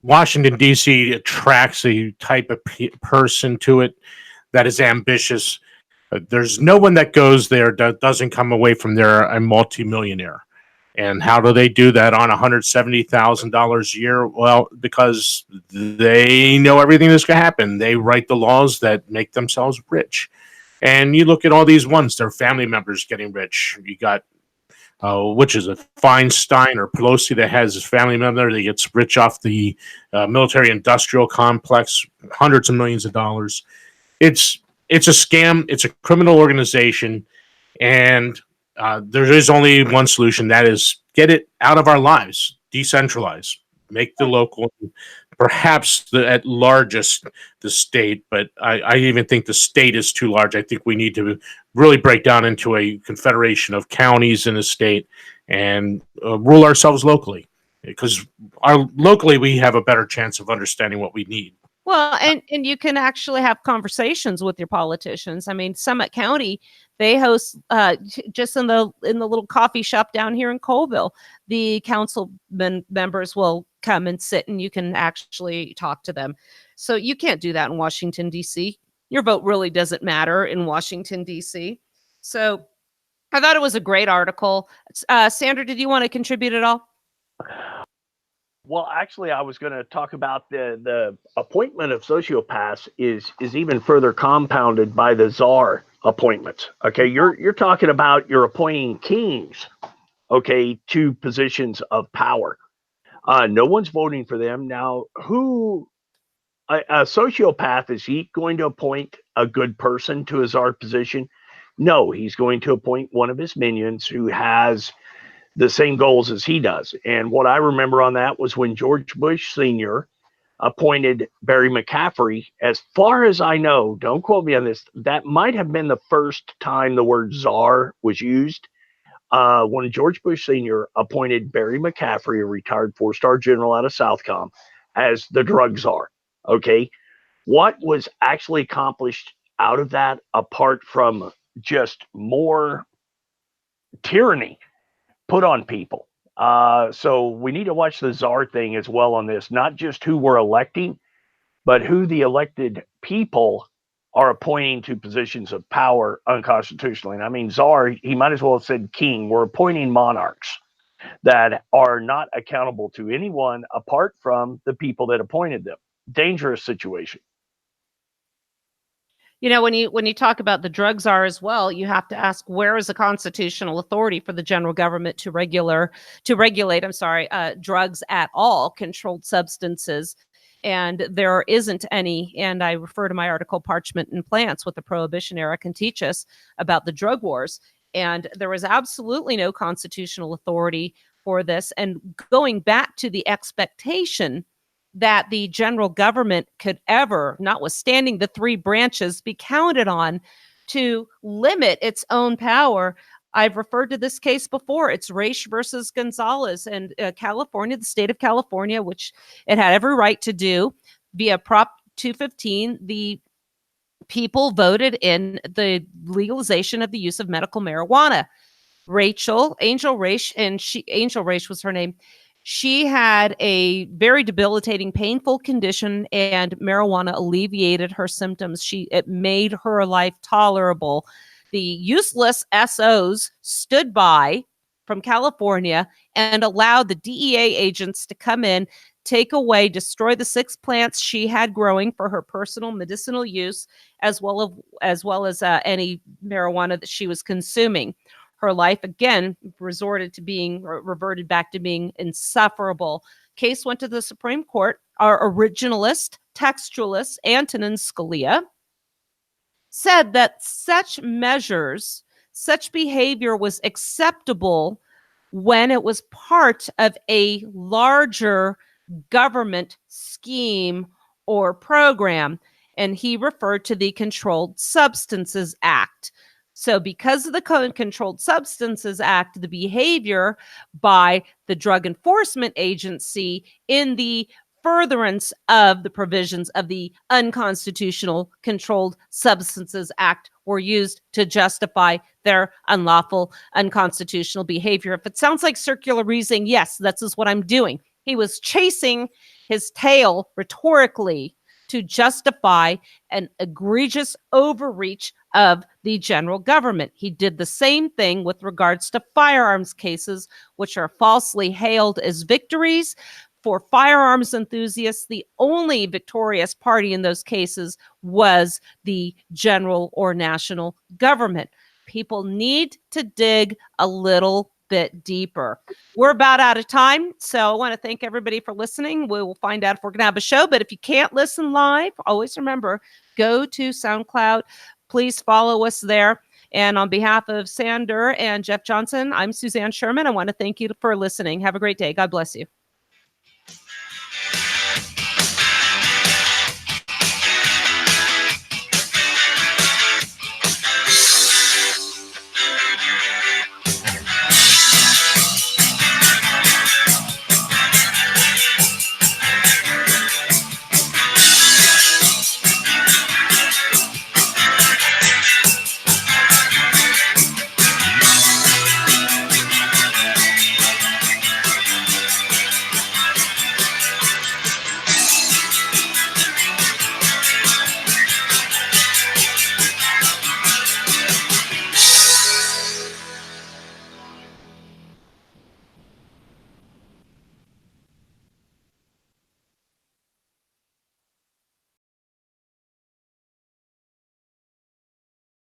Washington, D.C. attracts a type of person to it that is ambitious. There's no one that goes there that doesn't come away from there a multimillionaire. And how do they do that on $170,000 a year? Well, because they know everything that's going to happen. They write the laws that make themselves rich. And you look at all these ones, their family members getting rich. You got, which is a Feinstein or Pelosi that has his family member that gets rich off the military-industrial complex, hundreds of millions of dollars. It's a scam. It's a criminal organization. And there is only one solution. That is get it out of our lives, decentralize, make the local, perhaps at largest the state, but I even think the state is too large. I think we need to really break down into a confederation of counties in the state and rule ourselves locally. because locally we have a better chance of understanding what we need. Well, and you can actually have conversations with your politicians. I mean, Summit County, they host just in the little coffee shop down here in Colville. The council members will come and sit, and you can actually talk to them. So you can't do that in Washington, D.C. Your vote really doesn't matter in Washington, D.C. So I thought it was a great article. Sandra, did you want to contribute at all? Well, actually, I was going to talk about the appointment of sociopaths is even further compounded by the czar appointments. Okay, you're talking about you're appointing kings, okay, to positions of power. No one's voting for them now. A sociopath, is he going to appoint a good person to a czar position? No, he's going to appoint one of his minions who has the same goals as he does. And what I remember on that was when George Bush Sr. appointed Barry McCaffrey. As far as I know, don't quote me on this, that might have been the first time the word czar was used. When George Bush Sr. appointed Barry McCaffrey, a retired 4-star general out of Southcom, as the drug czar. Okay, what was actually accomplished out of that, apart from just more tyranny put on people? So we need to watch the czar thing as well on this, not just who we're electing, but who the elected people are appointing to positions of power unconstitutionally. And I mean, czar, he might as well have said king. We're appointing monarchs that are not accountable to anyone apart from the people that appointed them. Dangerous situation. You know, when you talk about the drug czar as well, you have to ask, where is the constitutional authority for the general government to regulate drugs at all, controlled substances? And there isn't any. And I refer to my article, Parchment and Plants, what the Prohibition era can teach us about the drug wars. And there was absolutely no constitutional authority for this. And going back to the expectation that the general government could ever, notwithstanding the 3 branches, be counted on to limit its own power. I've referred to this case before. It's Raich versus Gonzalez, and California, the state of California, which it had every right to do via Prop 215. The people voted in the legalization of the use of medical marijuana. Angel Raich, Angel Raich was her name. She had a very debilitating, painful condition, and marijuana alleviated her symptoms. It made her life tolerable. The useless SOs stood by from California and allowed the DEA agents to come in, take away, destroy the 6 plants she had growing for her personal medicinal use, as well as any marijuana that she was consuming. Her life again reverted back to being insufferable. Case went to the Supreme Court. Our originalist, textualist, Antonin Scalia, said that such behavior was acceptable when it was part of a larger government scheme or program. And he referred to the Controlled Substances Act. So because of the Controlled Substances Act, the behavior by the Drug Enforcement Agency in the furtherance of the provisions of the unconstitutional Controlled Substances Act were used to justify their unlawful, unconstitutional behavior. If it sounds like circular reasoning, yes, that's just what I'm doing. He was chasing his tail rhetorically to justify an egregious overreach of the general government. He did the same thing with regards to firearms cases, which are falsely hailed as victories. For firearms enthusiasts, the only victorious party in those cases was the general or national government. People need to dig a little bit deeper. We're about out of time, so I want to thank everybody for listening. We will find out if we're going to have a show, but if you can't listen live, always remember, go to SoundCloud. Please follow us there. And on behalf of Sandra and Jeff Johnson, I'm Suzanne Sherman. I want to thank you for listening. Have a great day. God bless you.